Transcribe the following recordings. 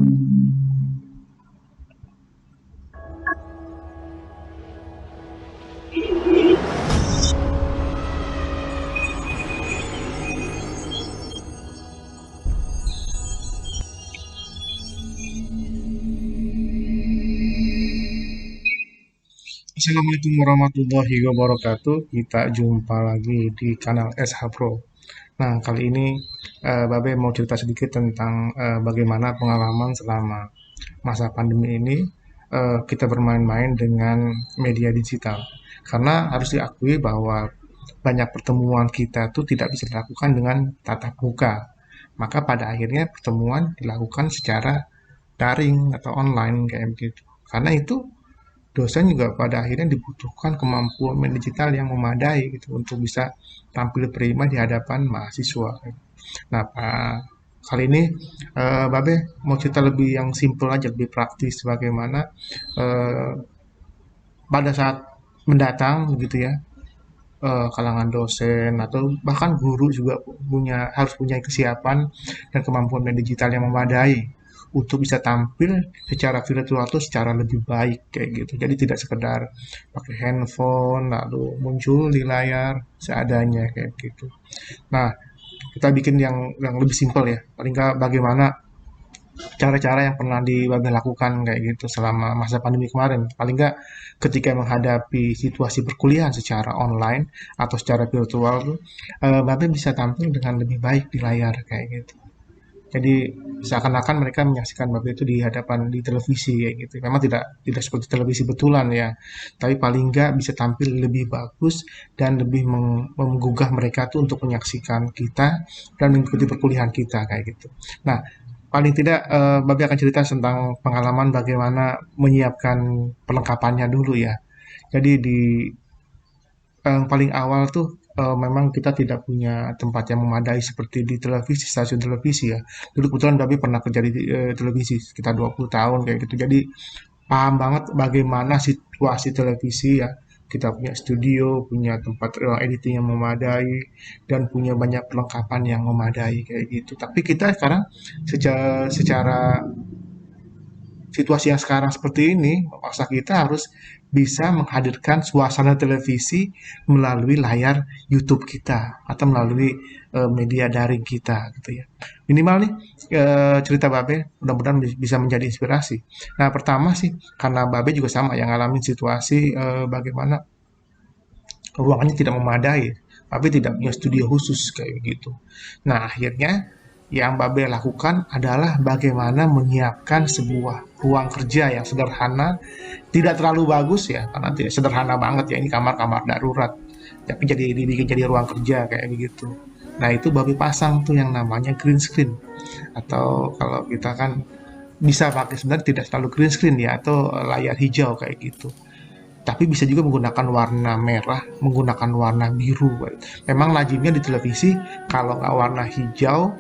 Assalamualaikum warahmatullahi wabarakatuh. Kita jumpa lagi di kanal SH Pro. Nah, kali ini Babe mau cerita sedikit tentang bagaimana pengalaman selama masa pandemi ini kita bermain-main dengan media digital. Karena harus diakui bahwa banyak pertemuan kita tuh tidak bisa dilakukan dengan tatap muka. Maka pada akhirnya pertemuan dilakukan secara daring atau online kayak begitu. Karena itu dosen juga pada akhirnya dibutuhkan kemampuan digital yang memadai gitu untuk bisa tampil prima di hadapan mahasiswa. Nah, kali ini Babe mau cerita lebih yang simple aja, lebih praktis bagaimana eh, pada saat mendatang gitu ya, kalangan dosen atau bahkan guru juga harus punya kesiapan dan kemampuan digital yang memadai untuk bisa tampil secara virtual atau secara lebih baik kayak gitu. Jadi tidak sekedar pakai handphone lalu muncul di layar seadanya kayak gitu. Nah, kita bikin yang lebih simpel ya. Paling nggak bagaimana cara-cara yang pernah Babe lakukan kayak gitu selama masa pandemi kemarin. Paling nggak ketika menghadapi situasi perkuliahan secara online atau secara virtual tuh, Babe bisa tampil dengan lebih baik di layar kayak gitu. Jadi seakan-akan mereka menyaksikan Babe itu di hadapan di televisi kayak gitu. Memang tidak tidak seperti televisi betulan ya, tapi paling nggak bisa tampil lebih bagus dan lebih menggugah mereka tuh untuk menyaksikan kita dan mengikuti perkuliahan kita kayak gitu. Nah, paling tidak Babe akan cerita tentang pengalaman bagaimana menyiapkan perlengkapannya dulu ya. Jadi di yang paling awal tuh memang kita tidak punya tempat yang memadai seperti di televisi, stasiun televisi ya. Dulu kebetulan Babe pernah kerja di televisi sekitar 20 tahun kayak gitu. Jadi paham banget bagaimana situasi televisi ya. Kita punya studio, punya tempat editing yang memadai, dan punya banyak perlengkapan yang memadai kayak gitu. Tapi kita sekarang secara situasi yang sekarang seperti ini memaksa kita harus bisa menghadirkan suasana televisi melalui layar YouTube kita atau melalui media daring kita gitu ya. Minimal nih cerita Babe mudah-mudahan bisa menjadi inspirasi. Nah, pertama sih karena Babe juga sama yang ngalamin situasi bagaimana ruangannya tidak memadai, Babe tidak punya studio khusus kayak gitu. Nah, akhirnya yang Babe lakukan adalah bagaimana menyiapkan sebuah ruang kerja yang sederhana, tidak terlalu bagus ya, karena tidak sederhana banget ya, ini kamar-kamar darurat, tapi jadi dibikin jadi ruang kerja kayak begitu. Nah, itu Babe pasang tuh yang namanya green screen, atau kalau kita kan bisa pakai sebenarnya tidak selalu green screen ya, atau layar hijau kayak gitu, tapi bisa juga menggunakan warna merah, menggunakan warna biru. Memang lazimnya di televisi kalau nggak warna hijau,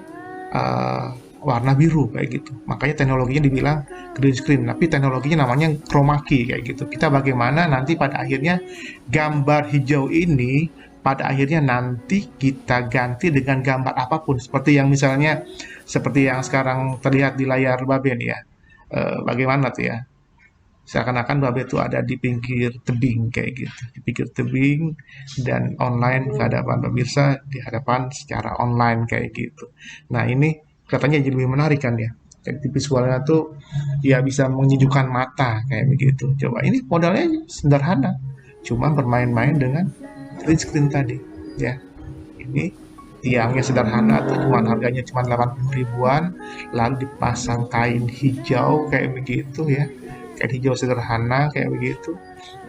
eh, warna biru kayak gitu. Makanya teknologinya dibilang green screen, tapi teknologinya namanya chroma key kayak gitu. Kita bagaimana nanti pada akhirnya gambar hijau ini pada akhirnya nanti kita ganti dengan gambar apapun, seperti yang misalnya seperti yang sekarang terlihat di layar Baben ya. Bagaimana tuh ya? Seakan-akan Babe itu ada di pinggir tebing kayak gitu, di pinggir tebing dan online ke hadapan pemirsa, di hadapan secara online kayak gitu. Nah, ini katanya jadi lebih menarik kan ya. Jadi visualnya tuh ya bisa menyejukkan mata kayak begitu. Coba ini modalnya sederhana, cuma bermain-main dengan green screen tadi ya. Ini tiangnya sederhana tuh cuman harganya cuma 80 ribuan, lalu dipasang kain hijau kayak begitu ya, kain hijau sederhana kayak begitu,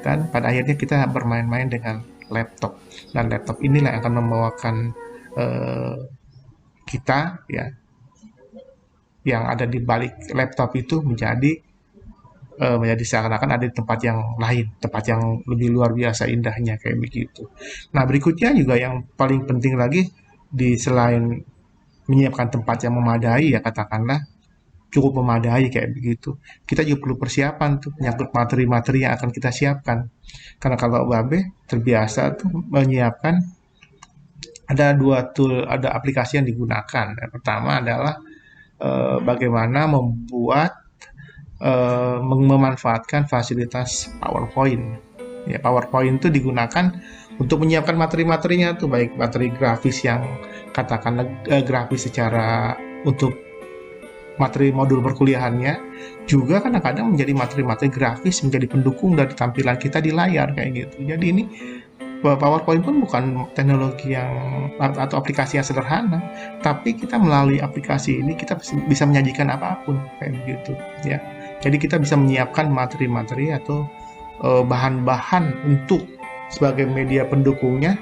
dan pada akhirnya kita bermain-main dengan laptop, dan laptop inilah yang akan membawakan eh, kita ya, yang ada di balik laptop itu menjadi seakan-akan ada di tempat yang lain, tempat yang lebih luar biasa indahnya kayak begitu. Nah, berikutnya juga yang paling penting lagi, di selain menyiapkan tempat yang memadai ya, katakanlah cukup memadai kayak begitu, kita juga perlu persiapan tuh menyangkut materi-materi yang akan kita siapkan. Karena kalau Babe terbiasa tuh menyiapkan, ada dua tool, ada aplikasi yang digunakan. Yang pertama adalah bagaimana memanfaatkan fasilitas PowerPoint. Ya, PowerPoint itu digunakan untuk menyiapkan materi-materinya tuh, baik materi grafis yang katakanlah grafis secara untuk materi modul perkuliahannya, juga kadang-kadang menjadi materi-materi grafis menjadi pendukung dari tampilan kita di layar kayak gitu. Jadi ini PowerPoint pun bukan teknologi yang atau aplikasi yang sederhana, tapi kita melalui aplikasi ini kita bisa menyajikan apapun kayak begitu ya. Jadi kita bisa menyiapkan materi-materi atau bahan-bahan untuk sebagai media pendukungnya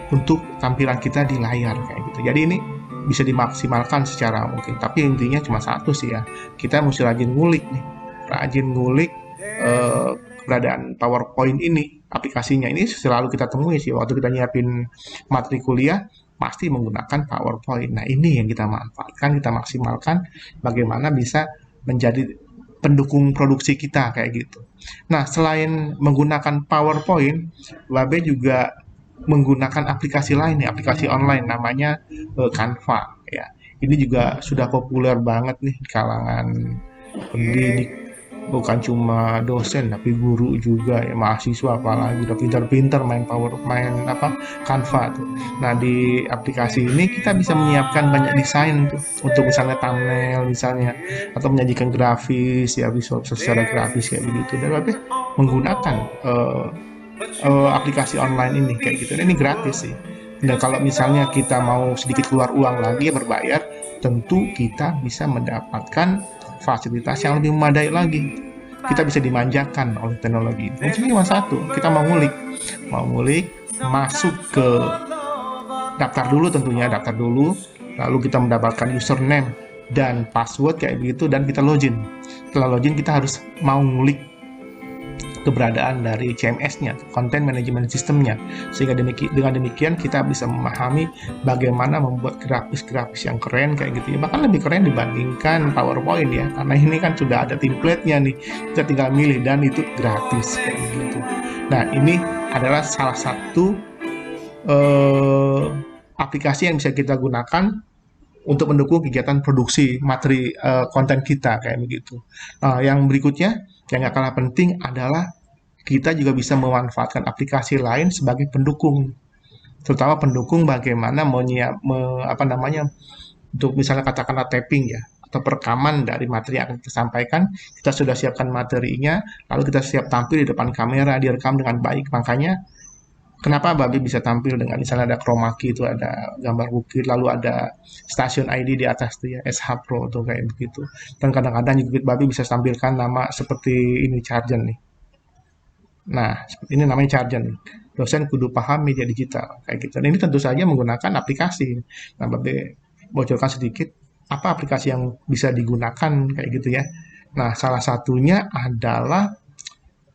untuk tampilan kita di layar kayak gitu. Jadi ini bisa dimaksimalkan secara mungkin. Tapi intinya cuma satu sih ya. Kita mesti rajin ngulik nih. Rajin ngulik keberadaan PowerPoint ini. Aplikasinya ini selalu kita temui sih waktu kita nyiapin materi kuliah pasti menggunakan PowerPoint. Nah, ini yang kita manfaatkan, kita maksimalkan bagaimana bisa menjadi pendukung produksi kita kayak gitu. Nah, selain menggunakan PowerPoint, Babe juga menggunakan aplikasi lain nih, aplikasi online namanya Canva ya. Ini juga sudah populer banget nih di kalangan pendidik, bukan cuma dosen tapi guru juga ya, mahasiswa apalagi udah pintar-pintar main Canva tuh. Nah, di aplikasi ini kita bisa menyiapkan banyak desain tuh untuk misalnya thumbnail misalnya atau menyajikan grafis ya, visual secara grafis kayak begitu. Dan Babe menggunakan aplikasi online ini kayak gitu. Dan ini gratis sih. Dan kalau misalnya kita mau sedikit keluar uang lagi ya berbayar, tentu kita bisa mendapatkan fasilitas yang lebih memadai lagi. Kita bisa dimanjakan oleh teknologi. Kuncinya cuma satu, kita mau ngulik, masuk ke daftar dulu, lalu kita mendapatkan username dan password kayak begitu dan kita login. Setelah login kita harus mau ngulik keberadaan dari CMS-nya, Content Management System-nya, sehingga dengan demikian kita bisa memahami bagaimana membuat grafis-grafis yang keren kayak gitu ya, bahkan lebih keren dibandingkan PowerPoint ya, karena ini kan sudah ada template-nya nih, kita tinggal milih dan itu gratis kayak gitu. Nah, ini adalah salah satu aplikasi yang bisa kita gunakan untuk mendukung kegiatan produksi materi konten kita kayak begitu. Yang berikutnya yang gak kalah penting adalah kita juga bisa memanfaatkan aplikasi lain sebagai pendukung, terutama pendukung bagaimana untuk misalnya katakanlah tapping ya atau perekaman dari materi yang akan kita sampaikan. Kita sudah siapkan materinya, lalu kita siap tampil di depan kamera, direkam dengan baik. Makanya kenapa Babe bisa tampil dengan misalnya ada chroma key, itu ada gambar bukit, lalu ada stasiun ID di atas tuh ya, SH Pro tuh kayak begitu. Dan kadang-kadang juga Babe bisa tampilkan nama seperti ini, Chargen nih. Nah, seperti ini namanya Chargen. Dosen kudu paham media digital kayak gitu. Dan ini tentu saja menggunakan aplikasi. Nah, Babe bocorkan sedikit apa aplikasi yang bisa digunakan kayak gitu ya. Nah, salah satunya adalah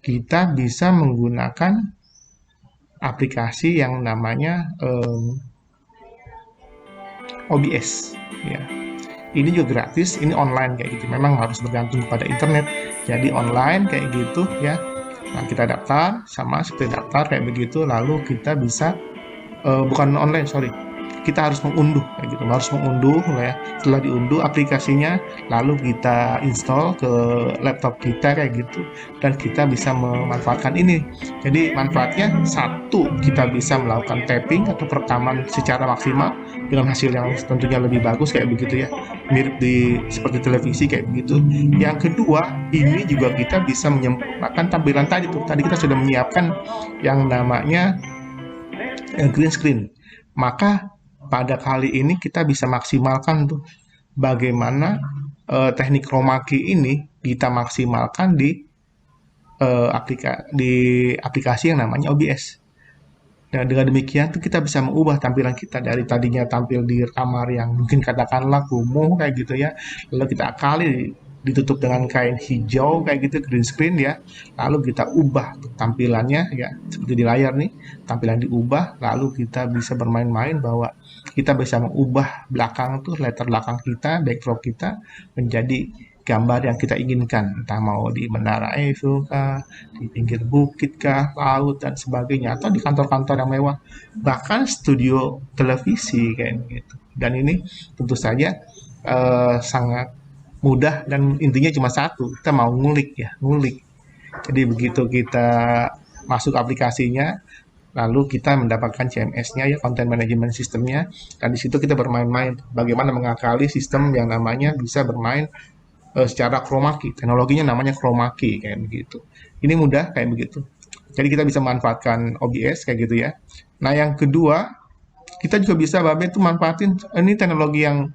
kita bisa menggunakan aplikasi yang namanya OBS ya. Ini juga gratis, ini online kayak gitu. Memang harus bergantung pada internet. Jadi online kayak gitu ya. Nah, kita daftar sama seperti daftar kayak begitu, lalu kita bisa bukan online, sorry. Kita harus mengunduh kayak gitu. Harus mengunduh ya. Setelah diunduh aplikasinya, lalu kita install ke laptop kita kayak gitu dan kita bisa memanfaatkan ini. Jadi manfaatnya satu, kita bisa melakukan tapping atau perekaman secara maksimal dengan hasil yang tentunya lebih bagus kayak begitu ya. Mirip seperti televisi kayak begitu. Yang kedua, ini juga kita bisa menyempurnakan tampilan tadi tuh. Tadi kita sudah menyiapkan yang namanya green screen. Maka pada kali ini kita bisa maksimalkan tuh bagaimana teknik chroma key ini kita maksimalkan di aplikasi yang namanya OBS. Dan dengan demikian tuh kita bisa mengubah tampilan kita dari tadinya tampil di kamar yang mungkin katakanlah kumuh kayak gitu ya, lalu kita akali ditutup dengan kain hijau kayak gitu, green screen ya, lalu kita ubah tampilannya ya seperti di layar nih, tampilan diubah, lalu kita bisa bermain-main bahwa kita bisa mengubah belakang tuh, latar belakang kita, backdrop kita menjadi gambar yang kita inginkan, entah mau di Menara Eiffel kah, di pinggir bukit kah, laut dan sebagainya, atau di kantor-kantor yang mewah, bahkan studio televisi kayak gitu. Dan ini tentu saja sangat mudah dan intinya cuma satu, kita mau ngulik ya, ngulik. Jadi begitu kita masuk aplikasinya, lalu kita mendapatkan CMS-nya ya, Content Management System-nya, dan di situ kita bermain-main bagaimana mengakali sistem yang namanya bisa bermain secara chroma key. Teknologinya namanya chroma key kayak begitu. Ini mudah kayak begitu. Jadi kita bisa manfaatkan OBS kayak gitu ya. Nah, yang kedua, kita juga bisa Babe tuh manfaatin ini teknologi yang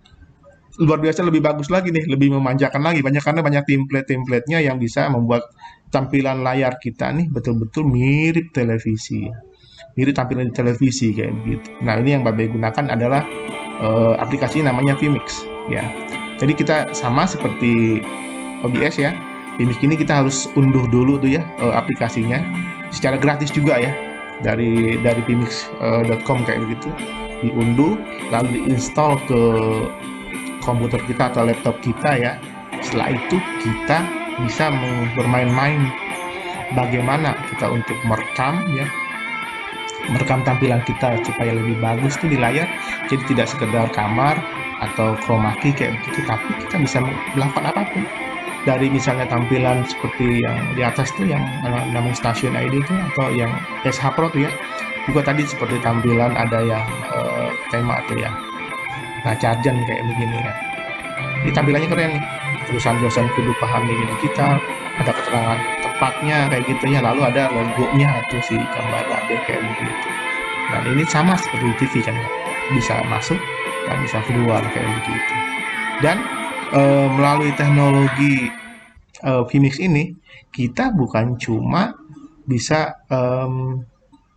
luar biasa, lebih bagus lagi nih, lebih memanjakan lagi, banyak karena banyak template-templatenya yang bisa membuat tampilan layar kita nih betul-betul mirip televisi, mirip tampilan di televisi kayak begitu. Nah, ini yang Babe gunakan adalah aplikasi namanya Vmix ya. Jadi kita sama seperti OBS ya. Vmix ini kita harus unduh dulu tuh ya aplikasinya secara gratis juga ya, dari vmix.com kayak begitu, diunduh lalu diinstal ke komputer kita atau laptop kita ya. Setelah itu kita bisa bermain-main bagaimana kita untuk merekam ya, merekam tampilan kita supaya lebih bagus tuh di layar. Jadi tidak sekedar kamar atau chroma key kayak begitu, tapi kita bisa melakukan apapun. Dari misalnya tampilan seperti yang di atas tuh yang namanya Stasiun ID itu atau yang SH Pro tuh ya. Juga tadi seperti tampilan ada yang tema atau yang charger kayak begini ya. Ini tampilannya keren nih. Tulisan-tulisan kudu pahami digital, ada keterangan tepatnya kayak gitu ya. Lalu ada logonya atau si gambar AB kayak begitu. Dan ini sama seperti TV kan ya. Bisa masuk dan bisa keluar kayak begitu. Dan melalui teknologi Vmix ini kita bukan cuma bisa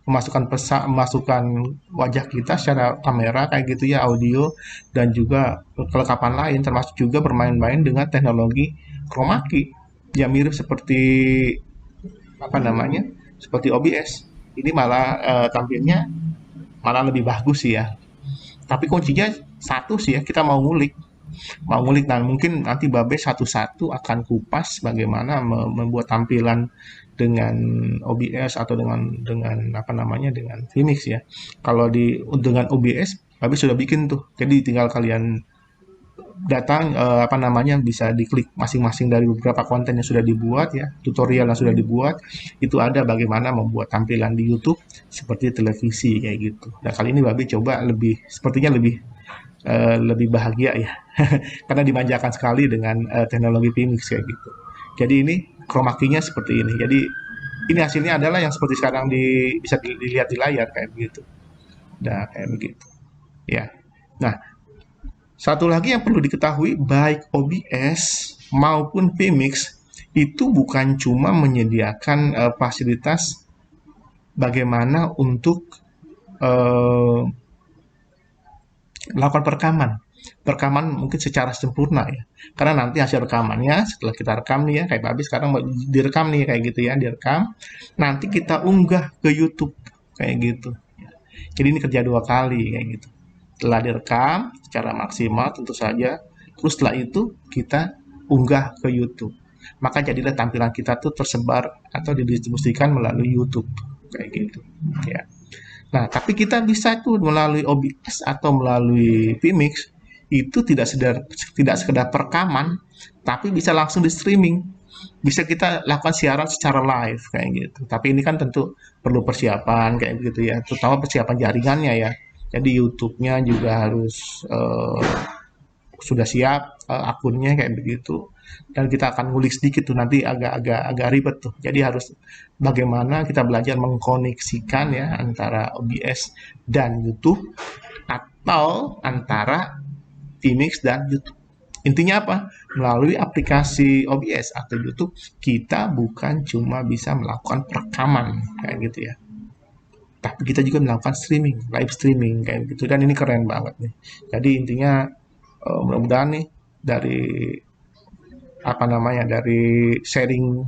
memasukkan wajah kita secara kamera kayak gitu ya, audio dan juga kelengkapan lain, termasuk juga bermain-main dengan teknologi chroma key yang mirip seperti apa namanya, seperti OBS. Ini malah tampilnya malah lebih bagus sih ya. Tapi kuncinya satu sih ya, kita mau ngulik. Dan mungkin nanti Babe satu-satu akan kupas bagaimana membuat tampilan dengan OBS atau dengan apa namanya, dengan Vmix ya. Kalau dengan OBS Babe sudah bikin tuh, jadi tinggal kalian datang apa namanya, bisa diklik masing-masing dari beberapa konten yang sudah dibuat ya, tutorial yang sudah dibuat itu ada bagaimana membuat tampilan di YouTube seperti televisi kayak gitu. Nah, kali ini Babe coba sepertinya lebih bahagia ya karena dimanjakan sekali dengan teknologi Vmix kayak gitu. Jadi ini chroma key-nya seperti ini. Jadi ini hasilnya adalah yang seperti sekarang bisa dilihat di layar kayak begitu. Nah, kayak begitu. Ya. Nah, satu lagi yang perlu diketahui, baik OBS maupun Vmix itu bukan cuma menyediakan fasilitas bagaimana untuk melakukan perekaman mungkin secara sempurna ya, karena nanti hasil rekamannya setelah kita rekam nih ya, kayak Babi sekarang mau direkam nih kayak gitu ya, direkam nanti kita unggah ke YouTube kayak gitu. Jadi ini kerja dua kali kayak gitu, setelah direkam secara maksimal tentu saja, terus setelah itu kita unggah ke YouTube, maka jadilah tampilan kita tuh tersebar atau didistribusikan melalui YouTube kayak gitu ya. Nah, tapi kita bisa tuh melalui OBS atau melalui Vmix itu tidak sekedar perekaman, tapi bisa langsung di streaming. Bisa kita lakukan siaran secara live kayak gitu. Tapi ini kan tentu perlu persiapan kayak gitu ya, terutama persiapan jaringannya ya. Jadi YouTube-nya juga harus sudah siap akunnya kayak begitu, dan kita akan ngulik sedikit tuh nanti agak ribet tuh. Jadi harus bagaimana kita belajar mengkoneksikan ya antara OBS dan YouTube atau antara Vmix dan YouTube. Intinya apa? Melalui aplikasi OBS atau YouTube kita bukan cuma bisa melakukan perekaman kayak gitu ya, tapi kita juga melakukan live streaming kayak gitu, dan ini keren banget nih. Jadi intinya mudah-mudahan nih dari apa namanya, dari sharing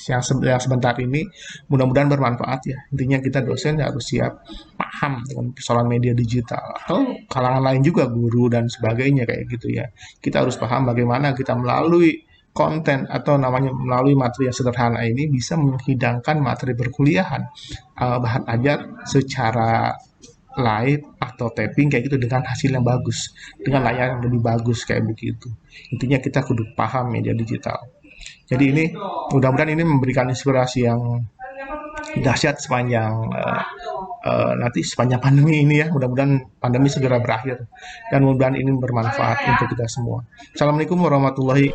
yang sebentar ini mudah-mudahan bermanfaat ya. Intinya kita dosen harus siap paham dengan persoalan media digital, atau kalangan lain juga, guru dan sebagainya kayak gitu ya. Kita harus paham bagaimana kita melalui konten atau namanya melalui materi yang sederhana ini bisa menghidangkan materi perkuliahan, bahan ajar secara live atau tapping kayak gitu dengan hasil yang bagus, dengan layar yang lebih bagus kayak begitu. Intinya kita kudu paham media digital. Jadi ini mudah-mudahan ini memberikan inspirasi yang dahsyat sepanjang nanti sepanjang pandemi ini ya. Mudah-mudahan pandemi segera berakhir dan mudah-mudahan ini bermanfaat untuk kita semua. Assalamualaikum warahmatullahi